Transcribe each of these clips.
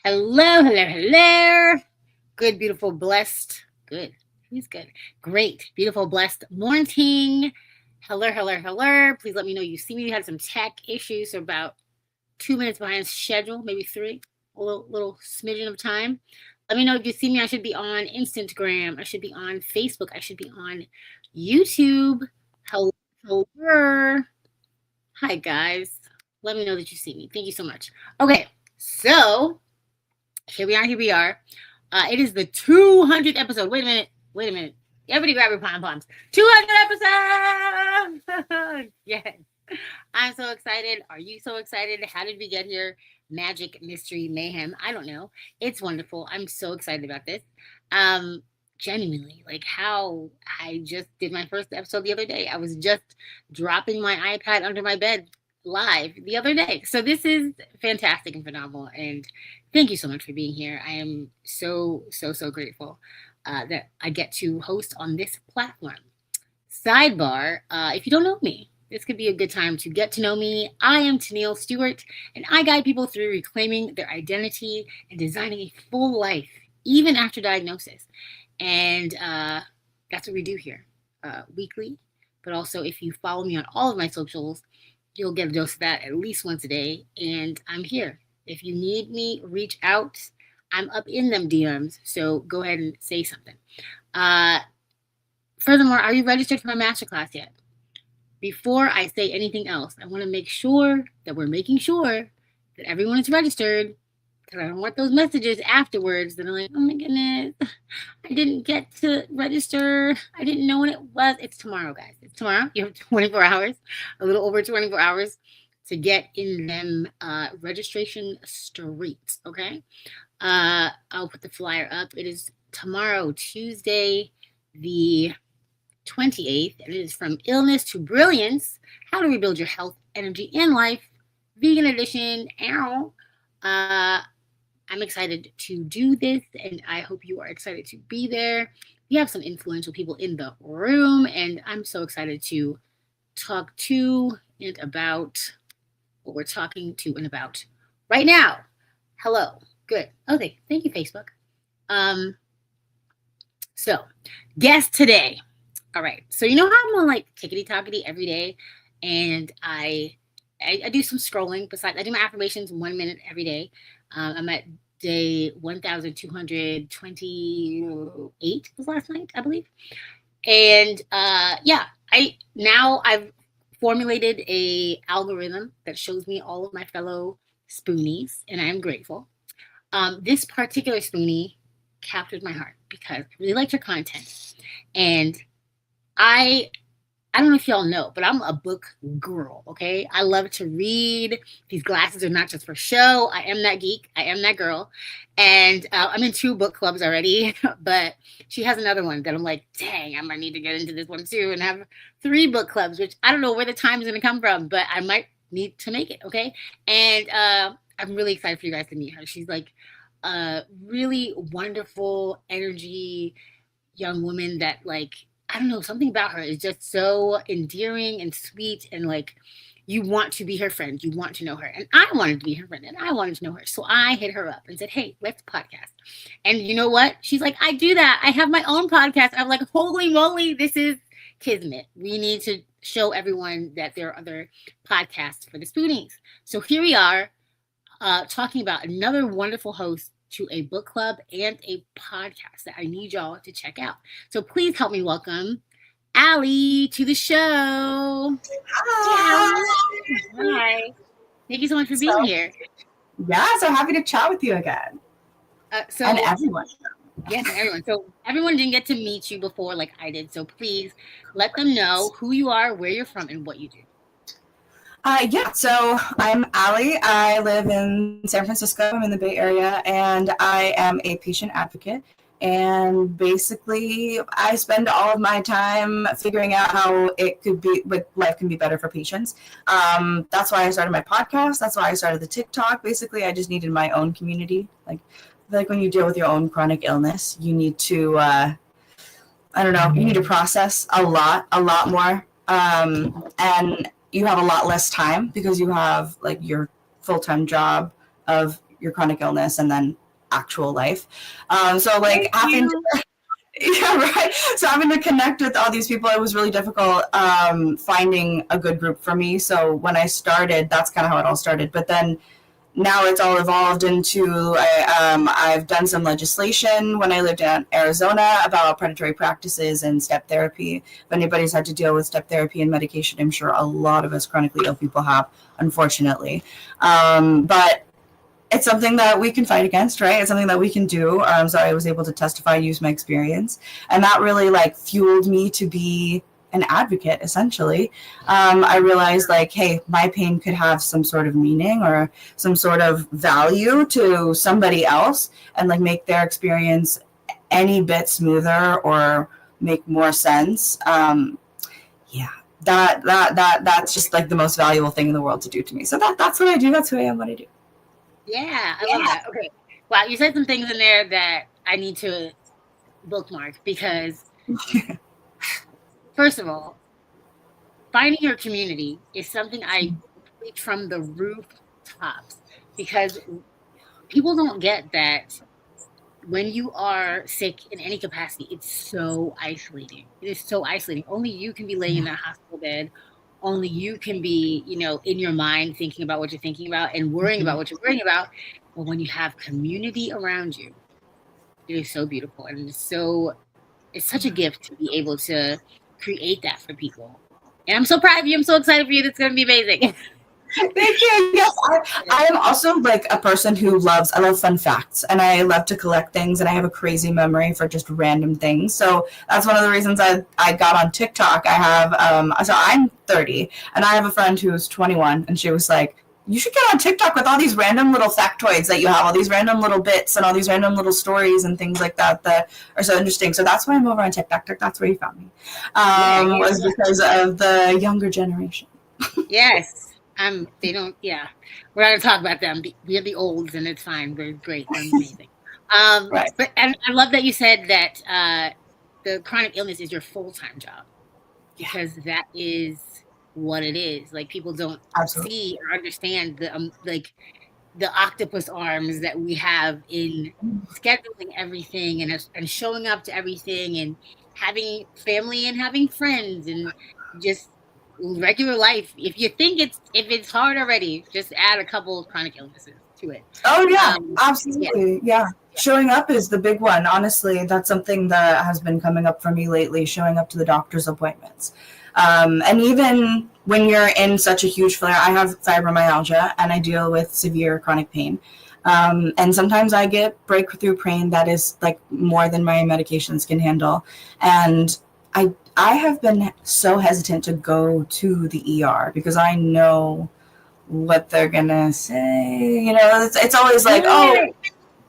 Hello, hello, hello. Good, beautiful, blessed. Good. Who's good? Great, beautiful, blessed morning. Hello, hello, hello. Please let me know you see me. We had some tech issues, so about 2 minutes behind schedule, maybe 3. A little smidgen of time. Let me know if you see me. I should be on Instagram. I should be on Facebook. I should be on YouTube. Hello, hello. Hi, guys. Let me know that you see me. Thank you so much. Okay, so here we are. It is the 200th episode. Wait a minute. Everybody grab your pom-poms. 200 episodes! Yes. I'm so excited. Are you so excited? How did we get here? Magic, mystery, mayhem. I don't know. It's wonderful. I'm so excited about this. Genuinely, like how I just did my first episode the other day. I was just dropping my iPad under my bed live the other day. So this is fantastic and phenomenal. And thank you so much for being here. I am so grateful that I get to host on this platform. Sidebar, if you don't know me, this could be a good time to get to know me. I am Tenille Stewart, and I guide people through reclaiming their identity and designing a full life, even after diagnosis. And that's what we do here weekly. But also, if you follow me on all of my socials, you'll get a dose of that at least once a day. And I'm here. If you need me, reach out. I'm up in them DMs, so go ahead and say something. Furthermore, are you registered for my masterclass yet? Before I say anything else, I want to make sure that we're making sure that everyone is registered, because I don't want those messages afterwards that are like, oh my goodness, I didn't get to register. I didn't know when it was. It's tomorrow, guys. It's tomorrow. You have 24 hours, a little over 24 hours to get in them registration streets, okay? I'll put the flyer up. It is tomorrow, Tuesday, the 28th, and it is From Illness to Brilliance, How to Rebuild Your Health, Energy, and Life, Vegan Edition. I'm excited to do this, and I hope you are excited to be there. We have some influential people in the room, and I'm so excited to talk to and about what we're talking to and about right now. Hello. Good. Okay. Thank you, Facebook. So, guest today. All right. So, you know how I'm on like tickety-tockety every day, and I do some scrolling. Besides, I do my affirmations 1 minute every day. I'm at day 1,228 was last night, I believe. And I've formulated a algorithm that shows me all of my fellow spoonies, and I am grateful. This particular spoonie captured my heart because I really liked her content. And I don't know if y'all know, but I'm a book girl, okay? I love to read. These glasses are not just for show. I am that geek. I am that girl. And I'm in 2 book clubs already, but she has another one that I'm like, dang, I might need to get into this one too and have 3 book clubs, which I don't know where the time is going to come from, but I might need to make it, okay? And I'm really excited for you guys to meet her. She's like a really wonderful energy young woman that, like, I don't know, something about her is just so endearing and sweet, and like you want to be her friend. You want to know her. And I wanted to be her friend, and I wanted to know her. So I hit her up and said, hey, let's podcast. And you know what? She's like, I do that. I have my own podcast. I'm like, holy moly, this is kismet. We need to show everyone that there are other podcasts for the spoonies. So here we are talking about another wonderful host to a book club and a podcast that I need y'all to check out. So please help me welcome Ali to the show. Hi. Hi. Thank you so much for being here. Yeah, so happy to chat with you again. And everyone. Yes, everyone. So everyone didn't get to meet you before like I did. So please let them know who you are, where you're from, and what you do. So I'm Ali. I live in San Francisco. I'm in the Bay Area, and I am a patient advocate. And basically, I spend all of my time figuring out how life can be better for patients. That's why I started my podcast. That's why I started the TikTok. Basically, I just needed my own community. Like when you deal with your own chronic illness, you need to, you need to process a lot more. And you have a lot less time because you have like your full-time job of your chronic illness and then actual life. So like having yeah, right. So having to connect with all these people, it was really difficult finding a good group for me. So when I started, that's kind of how it all started. But then now it's all evolved into I've done some legislation when I lived in Arizona about predatory practices and step therapy. If anybody's had to deal with step therapy and medication, I'm sure a lot of us chronically ill people have, unfortunately. But it's something that we can fight against, right? It's something that we can do. So I was able to testify, use my experience, and that really like fueled me to be an advocate. Essentially, I realized like, hey, my pain could have some sort of meaning or some sort of value to somebody else, and like make their experience any bit smoother or make more sense. Yeah, that's just like the most valuable thing in the world to do to me. So that's what I do. That's who I am. What I do. Yeah, I love that. Okay. Wow, you said some things in there that I need to bookmark because, first of all, finding your community is something I preach from the rooftops because people don't get that when you are sick in any capacity, it's so isolating. It is so isolating. Only you can be laying in that hospital bed. Only you can be, in your mind thinking about what you're thinking about and worrying about what you're worrying about. But when you have community around you, it is so beautiful. And it's such a gift to be able to create that for people. And I'm so proud of you. I'm so excited for you. It's going to be amazing. Thank you. Yes, I am also like a person who I love fun facts, and I love to collect things, and I have a crazy memory for just random things. So that's one of the reasons I got on TikTok. I have, so I'm 30, and I have a friend who's 21, and she was like, you should get on TikTok with all these random little factoids that you have, all these random little bits and all these random little stories and things like that are so interesting. So that's why I'm over on TikTok. That's where you found me, was because of the younger generation. Yes. They don't, yeah. We're not going to talk about them. We're the olds, and it's fine. We're great. They're amazing. Right. But and I love that you said that the chronic illness is your full-time job, because that is what it is. Like, people don't see or understand the octopus arms that we have in scheduling everything and showing up to everything and having family and having friends and just regular life. If you think if it's hard already, just add a couple of chronic illnesses to it. Oh yeah, absolutely. Yeah. Showing up is the big one. Honestly, that's something that has been coming up for me lately, showing up to the doctor's appointments. And even when you're in such a huge flare, I have fibromyalgia and I deal with severe chronic pain. And sometimes I get breakthrough pain that is like more than my medications can handle. And I have been so hesitant to go to the ER because I know what they're gonna say. It's always like, oh,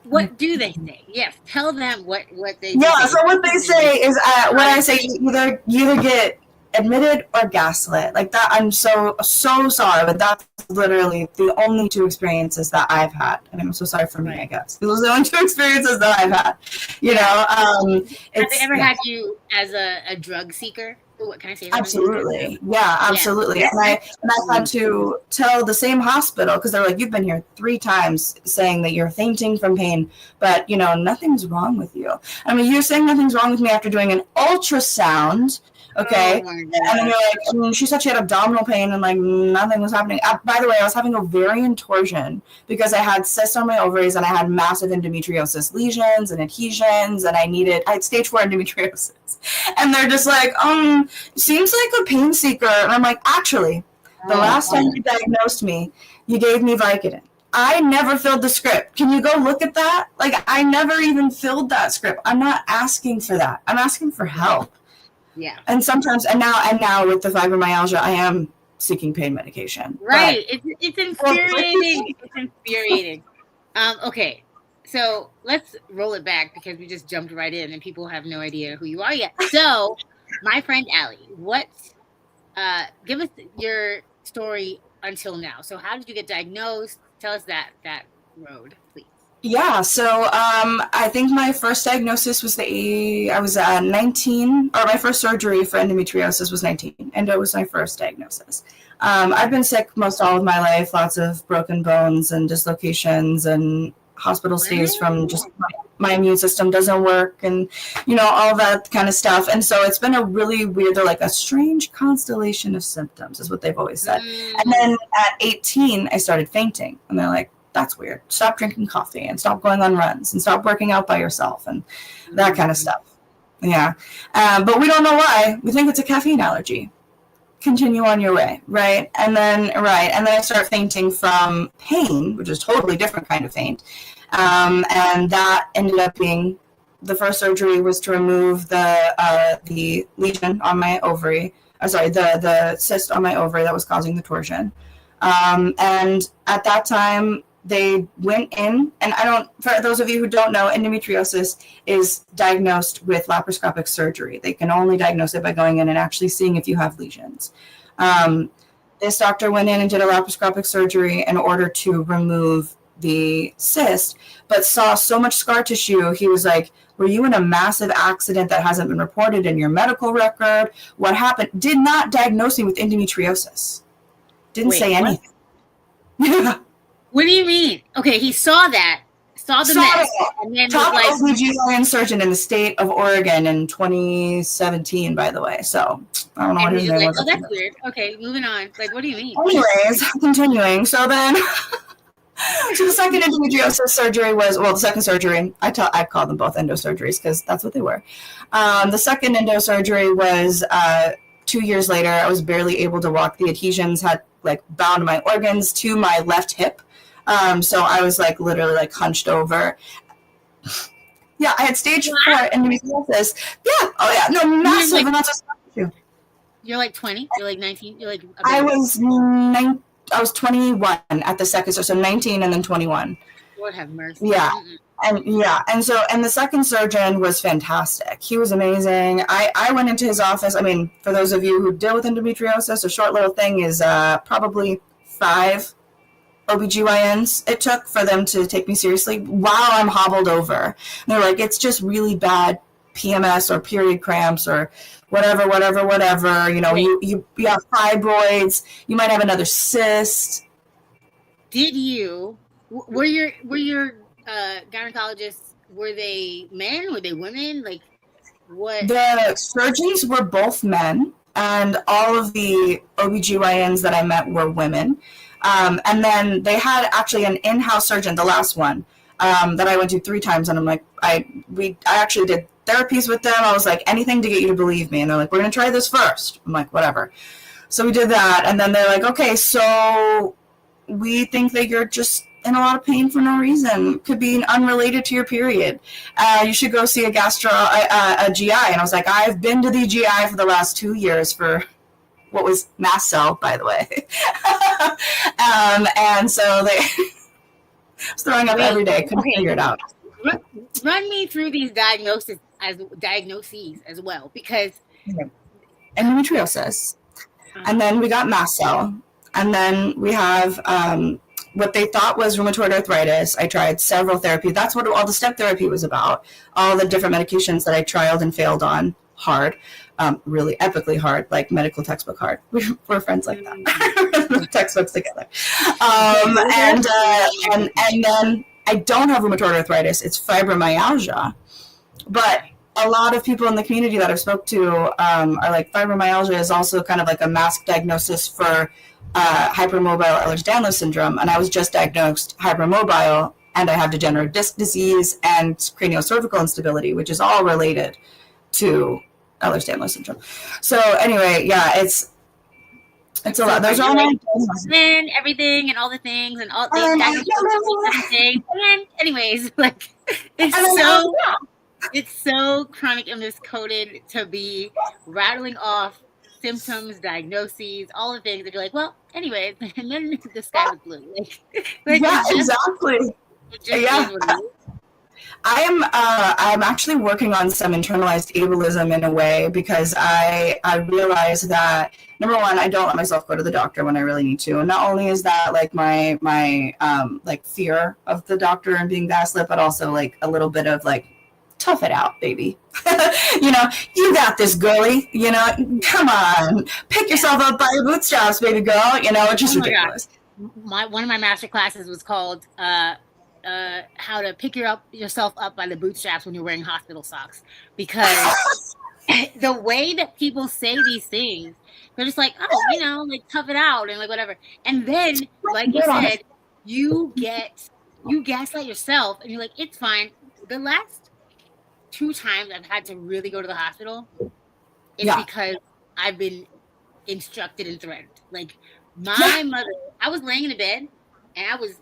what do they say? Yes, tell them what they say. Yeah, so what they say is when I say you either get admitted or gaslit. Like that, I'm so sorry, but that's literally the only two experiences that I've had, and I'm so sorry for me. I guess those are the only two experiences that I've had. Have they ever had you as a drug seeker? What can I say? Absolutely, yeah, absolutely. Yeah. And I had to tell the same hospital because they're like, you've been here 3 times saying that you're fainting from pain, but nothing's wrong with you. I mean, you're saying nothing's wrong with me after doing an ultrasound. Okay. Oh, and then you're like, she said she had abdominal pain and like nothing was happening. By the way, I was having ovarian torsion because I had cysts on my ovaries and I had massive endometriosis lesions and adhesions, and I had stage 4 endometriosis. And they're just like, seems like a pain seeker. And I'm like, actually, the last time you diagnosed me, you gave me Vicodin. I never filled the script. Can you go look at that? Like, I never even filled that script. I'm not asking for that. I'm asking for help. Yeah. And sometimes, and now with the fibromyalgia, I am seeking pain medication. Right. It's infuriating. It's infuriating. Okay. So let's roll it back because we just jumped right in and people have no idea who you are yet. So my friend Ali, give us your story until now. So how did you get diagnosed? Tell us that road, please. Yeah, so I think my first diagnosis was I was 19, or my first surgery for endometriosis was 19, and it was my first diagnosis. I've been sick most all of my life, lots of broken bones and dislocations and hospital stays from just my immune system doesn't work and, all that kind of stuff. And so it's been a really weird, they're like a strange constellation of symptoms is what they've always said. And then at 18, I started fainting and they're like, that's weird. Stop drinking coffee and stop going on runs and stop working out by yourself and that kind of stuff. Yeah. But we don't know why. We think it's a caffeine allergy. Continue on your way, right? And then I start fainting from pain, which is totally different kind of faint. And that ended up being the first surgery was to remove the lesion on my ovary. The cyst on my ovary that was causing the torsion. And at that time, they went in, and for those of you who don't know, endometriosis is diagnosed with laparoscopic surgery. They can only diagnose it by going in and actually seeing if you have lesions. This doctor went in and did a laparoscopic surgery in order to remove the cyst, but saw so much scar tissue. He was like, were you in a massive accident that hasn't been reported in your medical record? What happened? Did not diagnose me with endometriosis. Didn't say anything. Yeah. What do you mean? Okay, he saw the mess, and then top was like, OBGYN surgeon in the state of Oregon in 2017, by the way. So I don't know what his name was. Oh, that's weird. Okay, moving on. Like, what do you mean? Anyways, continuing. So then, so the second endometriosis surgery was, the second surgery, I call them both endo surgeries because that's what they were. The second endo surgery was 2 years later. I was barely able to walk. The adhesions had like bound my organs to my left hip. So I was like literally like hunched over. Yeah, I had stage 4 endometriosis. Yeah. Oh yeah. No, massive amounts of scar tissue. You're like 20. You're like 19. You're like. I was 21 at the second, so 19 and then 21. Lord have mercy. Yeah. And the second surgeon was fantastic. He was amazing. I went into his office. I mean, for those of you who deal with endometriosis, a short little thing is probably 5 OBGYNs it took for them to take me seriously while I'm hobbled over. And they're like, it's just really bad PMS or period cramps or whatever. You have fibroids. You might have another cyst. Did you? Were your gynecologists, were they men? Were they women? Like, what? The surgeons were both men, and all of the OBGYNs that I met were women. And then they had actually an in-house surgeon, the last one, that I went to 3 times, and I'm like, I actually did therapies with them. I was like, anything to get you to believe me. And they're like, we're going to try this first. I'm like, whatever. So we did that, and then they're like, okay, so we think that you're just in a lot of pain for no reason. Could be unrelated to your period. You should go see a GI. And I was like, I've been to the GI for the last 2 years for what was mast cell, by the way. And so they was throwing up every day. Couldn't figure it out. Run me through these diagnoses as well, because endometriosis, and then we got mast cell, and then we have what they thought was rheumatoid arthritis. I tried several therapies. That's what all the step therapy was about. All the different medications that I trialed and failed on hard. Really epically hard, like medical textbook hard. We're friends like that. Textbooks together. And then I don't have rheumatoid arthritis. It's fibromyalgia. But a lot of people in the community that I've spoke to are like, fibromyalgia is also kind of like a mask diagnosis for hypermobile Ehlers-Danlos syndrome. And I was just diagnosed hypermobile, and I have degenerative disc disease and craniocervical instability, which is all related to Ehlers-Danlos syndrome. So anyway, yeah, it's a lot. Those are all my and everything and all the things and all everything. And anyways, like it's so chronic and miscoded to be rattling off symptoms, diagnoses, all the things that you're like, well, anyways, and then the sky was blue. Like yeah, exactly. Yeah. I'm actually working on some internalized ableism in a way, because I realize that, number one, I don't let myself go to the doctor when I really need to. And not only is that like my like fear of the doctor and being gaslit, but also like a little bit of like tough it out, baby. You know, you got this, girly. You know, come on, pick yourself up by your bootstraps, baby girl. You know, it's just ridiculous. One of my master classes was called how to pick yourself up by the bootstraps when you're wearing hospital socks, because the way that people say these things, they're just like, oh, you know, like tough it out and like whatever, and then like you said, you gaslight yourself and you're like, it's fine. The last 2 times I've had to really go to the hospital, it's because I've been instructed and threatened. Like my mother, I was laying in the bed and I was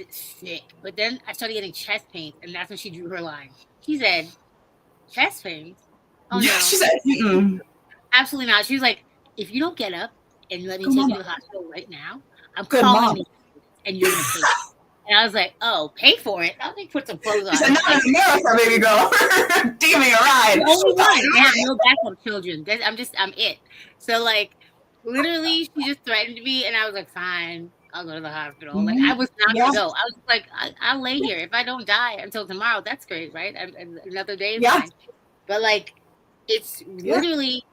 sick, but then I started getting chest pains, and that's when she drew her line. She said, chest pains? Oh no. She said, absolutely not. She was like, if you don't get up and let me take you to the hospital right now, I'm calling you and you're gonna pay. And I was like, oh, pay for it? I'll put some clothes on. She said, not in America, baby girl. Give me a ride. The only one. I have no backup children. I'm it. So like, literally, she just threatened me, and I was like, fine, I'll go to the hospital. Like, I was not gonna go. I was like, I'll lay here. If I don't die until tomorrow, that's great, right? Another day is fine. But like, it's literally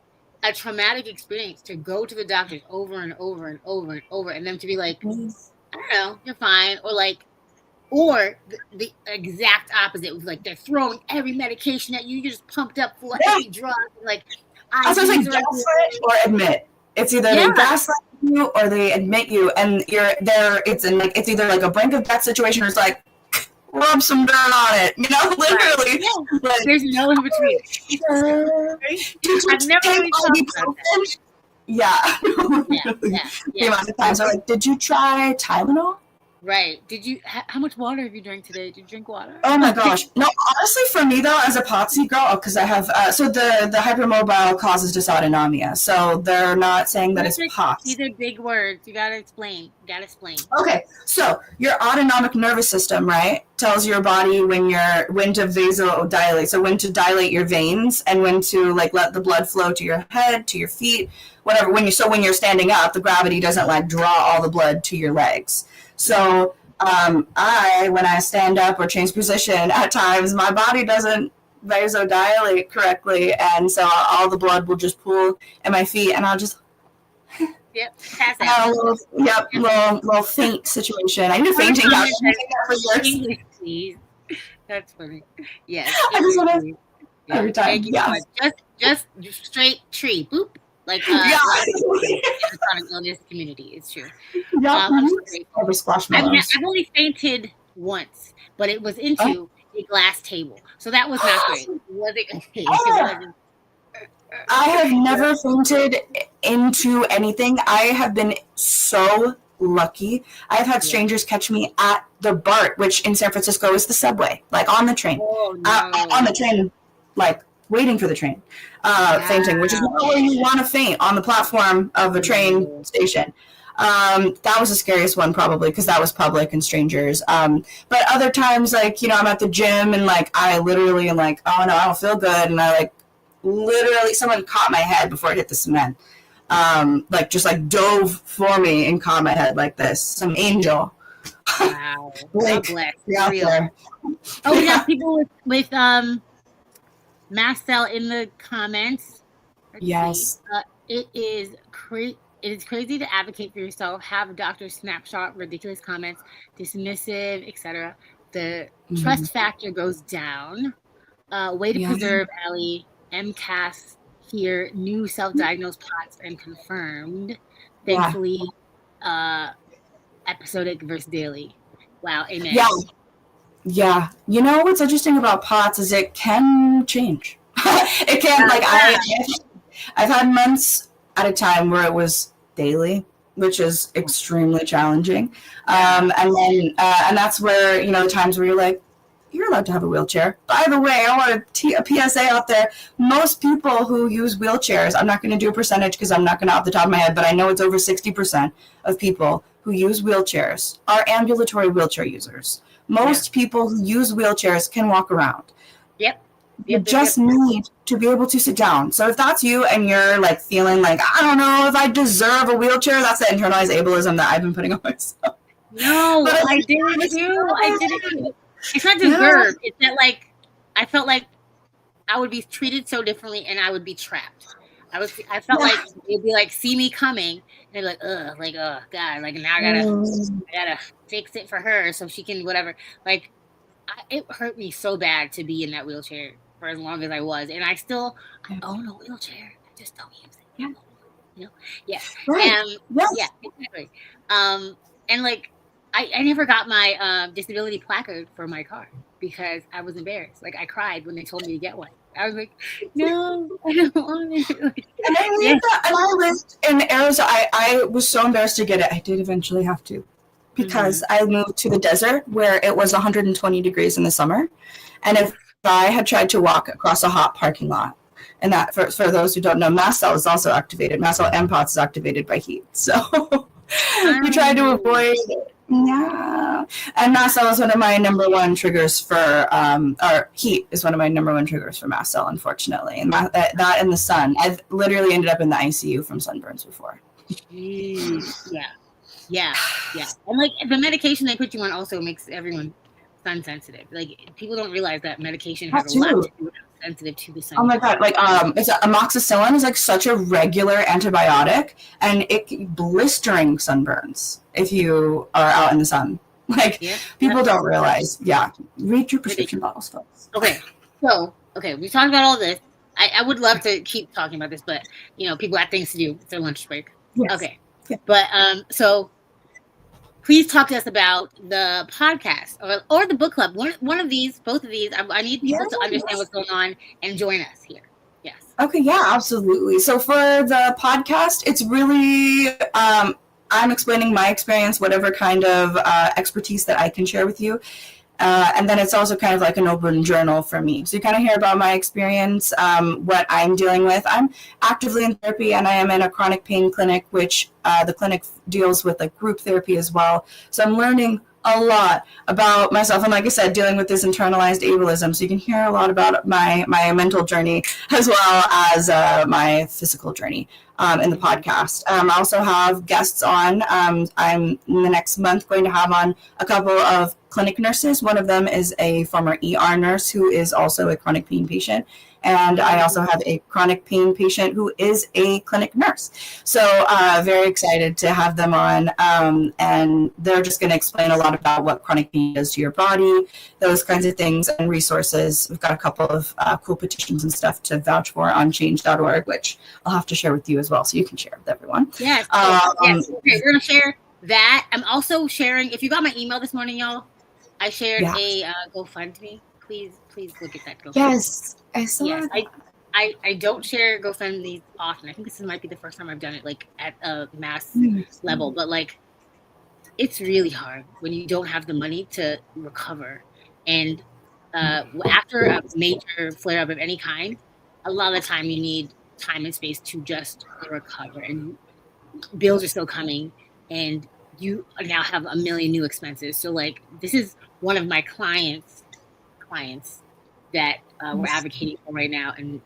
a traumatic experience to go to the doctors over and over and over and over, and them to be like, I don't know, you're fine, or like, or the exact opposite was like they're throwing every medication at you. You're just pumped up full of every drug. Like, I was like, gaslight or admit. It's either they gaslight you or they admit you, and you're there. It's either like a brink of death situation, or it's like rub some dirt on it. You know, literally. Like, there's no in between. I've never really talked about that. The amount of times are like, did you try Tylenol? Right. Did you? How much water have you drank today? Did you drink water? Oh my gosh. No, honestly, for me though, as a POTS girl, because I have so the hypermobile causes dysautonomia, so they're not saying that it's POTS. These are big words. You gotta explain. Okay, so your autonomic nervous system, right, tells your body when to vasodilate, so when to dilate your veins and when to like let the blood flow to your head, to your feet, whatever. When you're standing up, the gravity doesn't like draw all the blood to your legs. So when I stand up or change position, at times my body doesn't vasodilate correctly, and so all the blood will just pool in my feet, and I'll just pass out. Little faint situation. I need a fainting couch. Please. That's funny. Yes. I just want to every time. Just straight tree. Boop. Like the chronic illness community. It's true. I've only fainted once, but it was into a glass table, so that was not great. It wasn't. I have never fainted into anything. I have been so lucky. I've had strangers catch me at the BART, which in San Francisco is the subway, like on the train. On the train, like waiting for the train, fainting, which is not where you want to faint, on the platform of a train station. That was the scariest one probably because that was public and strangers. But other times, like, you know, I'm at the gym and like I literally am like, oh no, I don't feel good, and I like literally someone caught my head before it hit the cement. Like just like dove for me and caught my head like this. Some angel. Wow. Like, bless. Real. Oh, we got people with mast cell in the comments. Let's see. It is crazy to advocate for yourself, have a doctor snapshot ridiculous comments, dismissive, etc. The trust factor goes down. Way to preserve, Ali. MCAS here, new self-diagnosed POTS and confirmed. Thankfully, episodic versus daily. Wow, amen. Yeah. You know what's interesting about POTS is it can change. It can, like, I've had months at a time where it was daily, which is extremely challenging. And then, and that's where, you know, the times where you're like, you're allowed to have a wheelchair. By the way, I want a PSA out there. Most people who use wheelchairs, I'm not going to do a percentage because I'm not going to off the top of my head, but I know it's over 60% of people who use wheelchairs are ambulatory wheelchair users. Most people who use wheelchairs can walk around. You just need to be able to sit down. So if that's you and you're like feeling like, I don't know if I deserve a wheelchair, that's the internalized ableism that I've been putting on myself. No, I did it too. I did it. It's not deserved. It's that like I felt like I would be treated so differently and I would be trapped. I felt like it'd be like, see me coming, and they'd be like, oh God, like now I gotta fix it for her so she can whatever. Like, it hurt me so bad to be in that wheelchair for as long as I was, and I own a wheelchair. I just don't use it. Yeah. You know? Yeah. Right. Yes. Yeah, exactly. And like, I never got my disability placard for my car because I was embarrassed. Like, I cried when they told me to get one. I was like, no, I don't want it. And I lived in Arizona. I was so embarrassed to get it. I did eventually have to, because I moved to the desert where it was 120 degrees in the summer. And if I had tried to walk across a hot parking lot, and that, for those who don't know, mast cell is also activated. Mast cell MPOTS is activated by heat. So you try to avoid it. Yeah. And mast cell is one of my number one triggers for, or heat is one of my number one triggers for mast cell, unfortunately. And that in the sun. I've literally ended up in the ICU from sunburns before. Jeez. Yeah. And like, the medication they put you on also makes everyone sun sensitive. Like, people don't realize that medication has a lot to do with how sensitive to the sun. Oh my God. Like, it's amoxicillin is like such a regular antibiotic, and it blistering sunburns if you are out in the sun. Like, people don't realize. Yeah. Read your prescription bottles, folks. Okay. So, we talked about all this. I would love to keep talking about this, but people have things to do. It's their lunch break. Yes. Okay. Yeah. But so please talk to us about the podcast or the book club. One of these, both of these. I need people to understand what's going on and join us here. Yes. Okay. Yeah, absolutely. So for the podcast, it's really I'm explaining my experience, whatever kind of expertise that I can share with you. And then it's also kind of like an open journal for me. So you kind of hear about my experience, what I'm dealing with. I'm actively in therapy, and I am in a chronic pain clinic, which the clinic deals with like group therapy as well. So I'm learning a lot about myself. And like I said, dealing with this internalized ableism. So you can hear a lot about my mental journey as well as my physical journey in the podcast. I also have guests on. I'm in the next month going to have on a couple of clinic nurses. One of them is a former ER nurse who is also a chronic pain patient. And I also have a chronic pain patient who is a clinic nurse. So very excited to have them on. And they're just going to explain a lot about what chronic pain does to your body, those kinds of things, and resources. We've got a couple of cool petitions and stuff to vouch for on change.org, which I'll have to share with you as well, so you can share with everyone. Yes. Yes. Okay, we're going to share that. I'm also sharing, if you got my email this morning, y'all, I shared a GoFundMe. Please look at that GoFundMe. Yes, I saw that. I don't share GoFundMe often. I think this might be the first time I've done it like at a mass level, but like, it's really hard when you don't have the money to recover. And after a major flare up of any kind, a lot of the time you need time and space to just recover, and bills are still coming, and you now have a million new expenses. So like, this is one of my clients that we're advocating for right now, and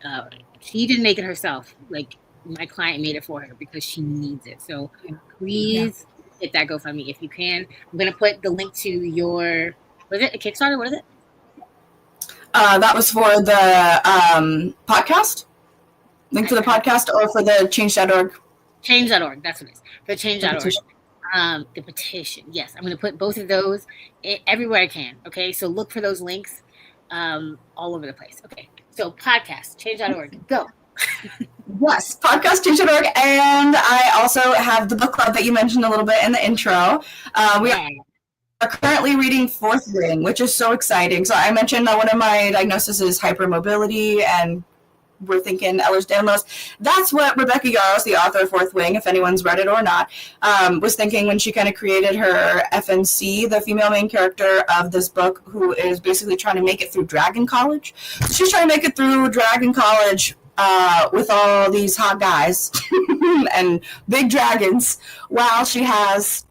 she didn't make it herself. Like, my client made it for her because she needs it. So please hit that GoFundMe if you can. I'm gonna put the link to your, was it a Kickstarter? What is it? That was for the podcast. Link for the podcast or for the change.org? Change.org, that's what it is. For change.org. The petition. Yes, I'm going to put both of those everywhere I can. Okay, so look for those links all over the place. Okay, so podcast, change.org, go. Yes, podcast, change.org. And I also have the book club that you mentioned a little bit in the intro. We are currently reading Fourth Wing, which is so exciting. So I mentioned that one of my diagnoses is hypermobility, and we're thinking Ehlers-Danlos. That's what Rebecca Yarros, the author of Fourth Wing, if anyone's read it or not, was thinking when she kind of created her FNC, the female main character of this book, who is basically trying to make it through Dragon College. So she's trying to make it through Dragon College with all these hot guys and big dragons, while she has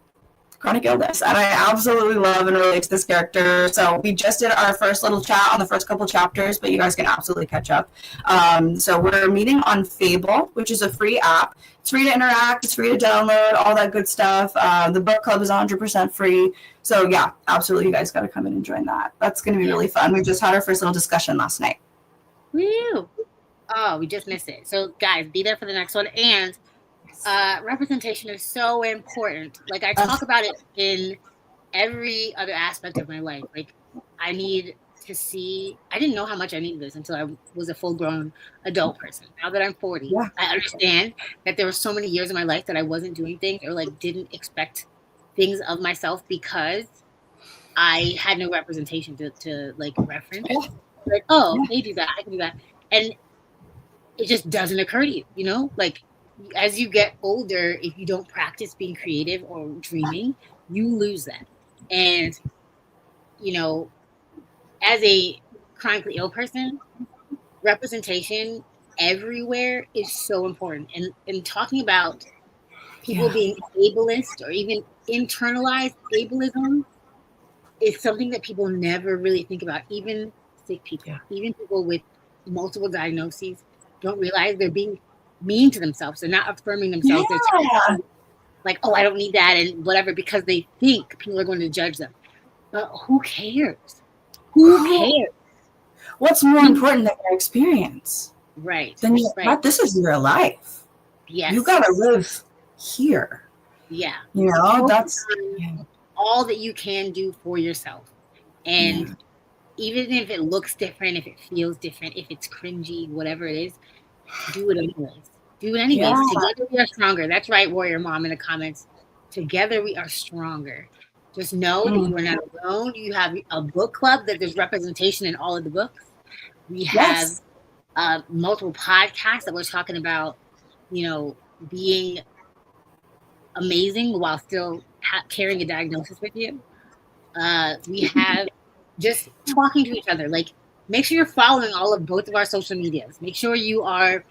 chronic illness, and I absolutely love and relate to this character. So we just did our first little chat on the first couple chapters, but you guys can absolutely catch up. So we're meeting on Fable, which is a free app. It's free to interact, it's free to download, all that good stuff. The book club is 100% free. So yeah, absolutely, you guys got to come in and join that. That's going to be really fun. We just had our first little discussion last night. Woo! Oh, we just missed it. So guys, be there for the next one. And representation is so important. Like I talk about it in every other aspect of my life. Like I need to see, I didn't know how much I needed this until I was a full-grown adult person. Now that I'm 40, I understand that there were so many years in my life that I wasn't doing things or like didn't expect things of myself because I had no representation to like reference. Like, oh, they do that, I can do that. And it just doesn't occur to you, you know? Like as you get older, if you don't practice being creative or dreaming, you lose that. And, you know, as a chronically ill person, representation everywhere is so important. And talking about people being ableist or even internalized ableism is something that people never really think about. Even sick people, even people with multiple diagnoses don't realize they're being mean to themselves. They're not affirming themselves. They're like, oh, I don't need that and whatever, because they think people are going to judge them. But who cares? Who cares? What's more important than your experience? Right. Then this is your life. Yes. You gotta live here. Yeah. You know, that's all that you can do for yourself. And even if it looks different, if it feels different, if it's cringy, whatever it is, do it anyways. Do it anyways. Yeah. Together we are stronger. That's right, Warrior Mom in the comments. Together we are stronger. Just know that you are not alone. You have a book club that there's representation in all of the books. We have multiple podcasts that we're talking about, you know, being amazing while still carrying a diagnosis with you. We have just talking to each other. Like, make sure you're following both of our social medias. Make sure you are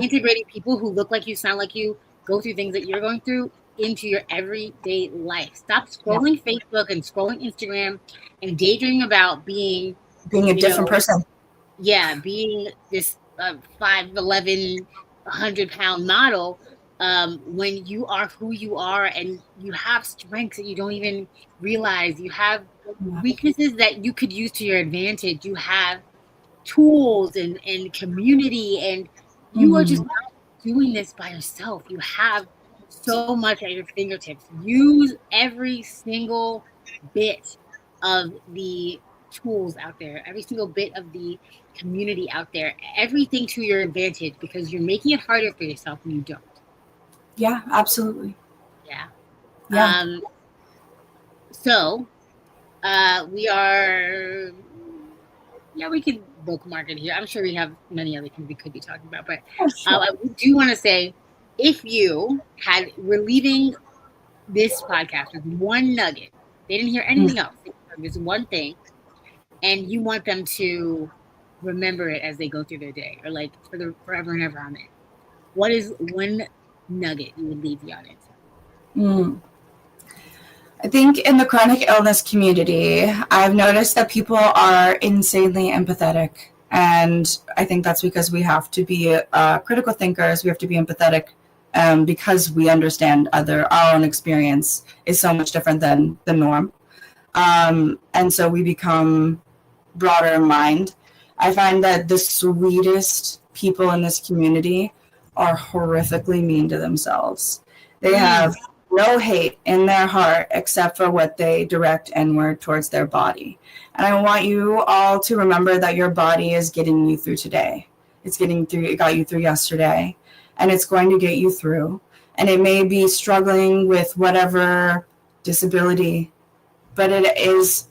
integrating people who look like you, sound like you, go through things that you're going through into your everyday life. Stop scrolling Facebook and scrolling Instagram and daydreaming about being a different person. Yeah, being this 5'11", 100-pound model when you are who you are and you have strengths that you don't even realize. You have weaknesses that you could use to your advantage. You have tools and community, and you are just not doing this by yourself. You have so much at your fingertips. Use every single bit of the tools out there, every single bit of the community out there, everything to your advantage, because you're making it harder for yourself when you don't. Yeah, absolutely. Yeah. So we are, we could bookmark it here. I'm sure we have many other things we could be talking about, but I do want to say, if you were leaving this podcast with one nugget, they didn't hear anything else, there's one thing, and you want them to remember it as they go through their day, or like for the forever and ever on it, what is one nugget you would leave the audience? I think in the chronic illness community, I've noticed that people are insanely empathetic. And I think that's because we have to be critical thinkers. We have to be empathetic because we understand our own experience is so much different than the norm. And so we become broader in mind. I find that the sweetest people in this community are horrifically mean to themselves. They have no hate in their heart except for what they direct inward towards their body. And I want you all to remember that your body is getting you through today. It got you through yesterday, and it's going to get you through. And it may be struggling with whatever disability, but it is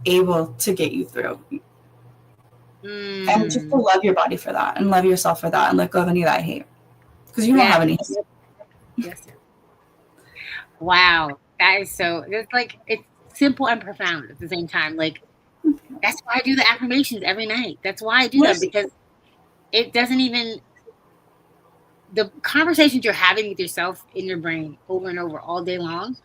able to get you through. And just to love your body for that, and love yourself for that, and let go of any of that hate, because you don't have any. Yes. Wow, that is so. It's simple and profound at the same time. Like, that's why I do the affirmations every night. That's why I do them, because it doesn't even, the conversations you're having with yourself in your brain over and over all day long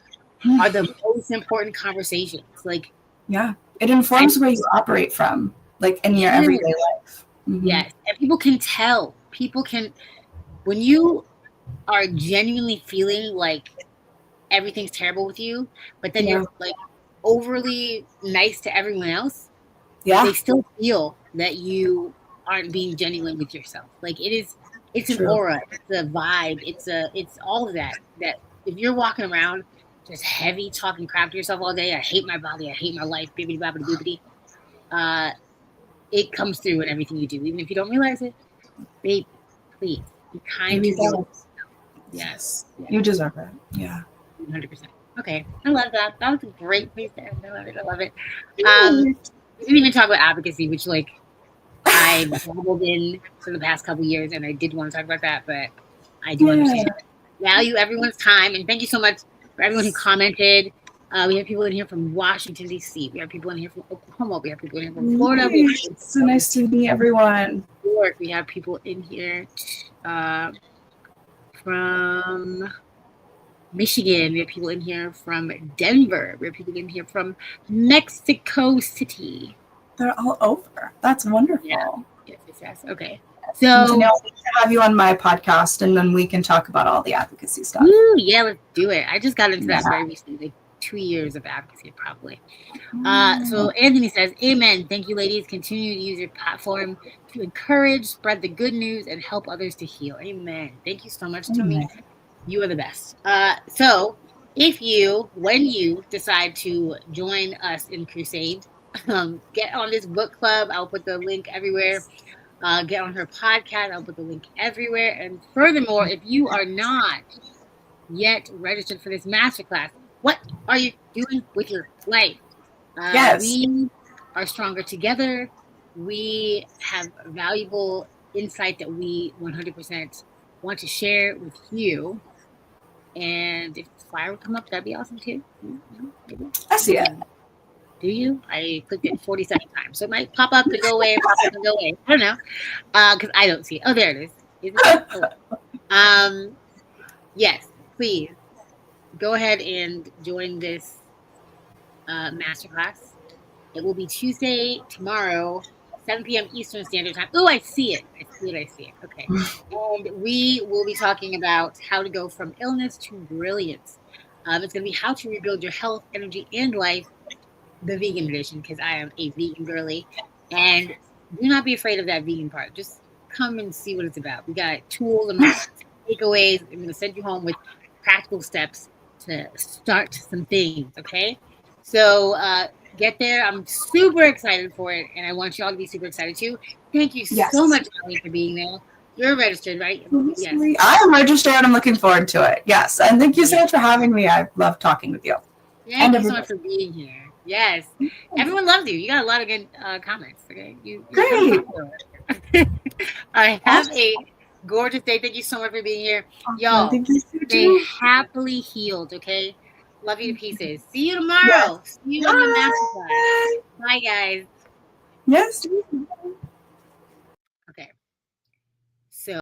are the most important conversations. Like, yeah, it informs where you operate from, like in your everyday life. Mm-hmm. Yes, and people can tell. People can, when you are genuinely feeling like everything's terrible with you, but then you're like overly nice to everyone else. Yeah, they still feel that you aren't being genuine with yourself. Like it's an aura, it's a vibe, it's all of that. That if you're walking around just heavy talking crap to yourself all day, I hate my body, I hate my life, bibbidi bobbidi boobity, it comes through in everything you do, even if you don't realize it. Babe, please be kind to yourself. Yes, you deserve it. Yeah, 100%. Okay, I love that. That was a great place to end. I love it. I love it. We didn't even talk about advocacy, which like I've dabbled in for the past couple of years, and I did want to talk about that, but I do understand. Value everyone's time, and thank you so much for everyone who commented. We have people in here from Washington, D.C. We have people in here from Oklahoma. We have people in here from Florida. It's so nice to meet everyone. New York. We have people in here from Michigan. We have people in here from Denver. We have people in here from Mexico City. They're all over. That's wonderful. Yeah. Yes. Okay. So we can have you on my podcast, and then we can talk about all the advocacy stuff. Ooh, yeah, let's do it. I just got into that very recently, like 2 years of advocacy, probably. So Anthony says, "Amen. Thank you, ladies. Continue to use your platform to encourage, spread the good news, and help others to heal." Amen. Thank you so much, Tommy. You are the best. So when you decide to join us in Crusade, get on this book club. I'll put the link everywhere. Get on her podcast. I'll put the link everywhere. And furthermore, if you are not yet registered for this masterclass, what are you doing with your life? We are stronger together. We have valuable insight that we 100% want to share with you. And if fire would come up, that'd be awesome too. Maybe. I see it. Do you? I clicked it 47 times. So it might pop up to go away, pop up and go away. I don't know. Because I don't see it. Oh, there it is. Is it? Yes, please. Go ahead and join this masterclass. It will be Tuesday, tomorrow, 7 p.m. Eastern Standard Time. Oh, I see it. I see it. Okay. And we will be talking about how to go from illness to brilliance. It's going to be how to rebuild your health, energy, and life. The vegan edition, because I am a vegan girly. And do not be afraid of that vegan part. Just come and see what it's about. We got tools and takeaways. I'm going to send you home with practical steps to start some things, okay? So get there. I'm super excited for it, and I want you all to be super excited too. Thank you so much, Ali, for being there. You're registered, right? Yes. I am registered, and I'm looking forward to it. Yes, and thank you so much for having me. I love talking with you. Thank you so much for being here. Yes, everyone loves you. You got a lot of good comments. Okay, great. I have a gorgeous day. Thank you so much for being here, y'all. Stay happily healed. Okay, love you to pieces. See you tomorrow. See you on the masterclass. Bye, guys. Yes.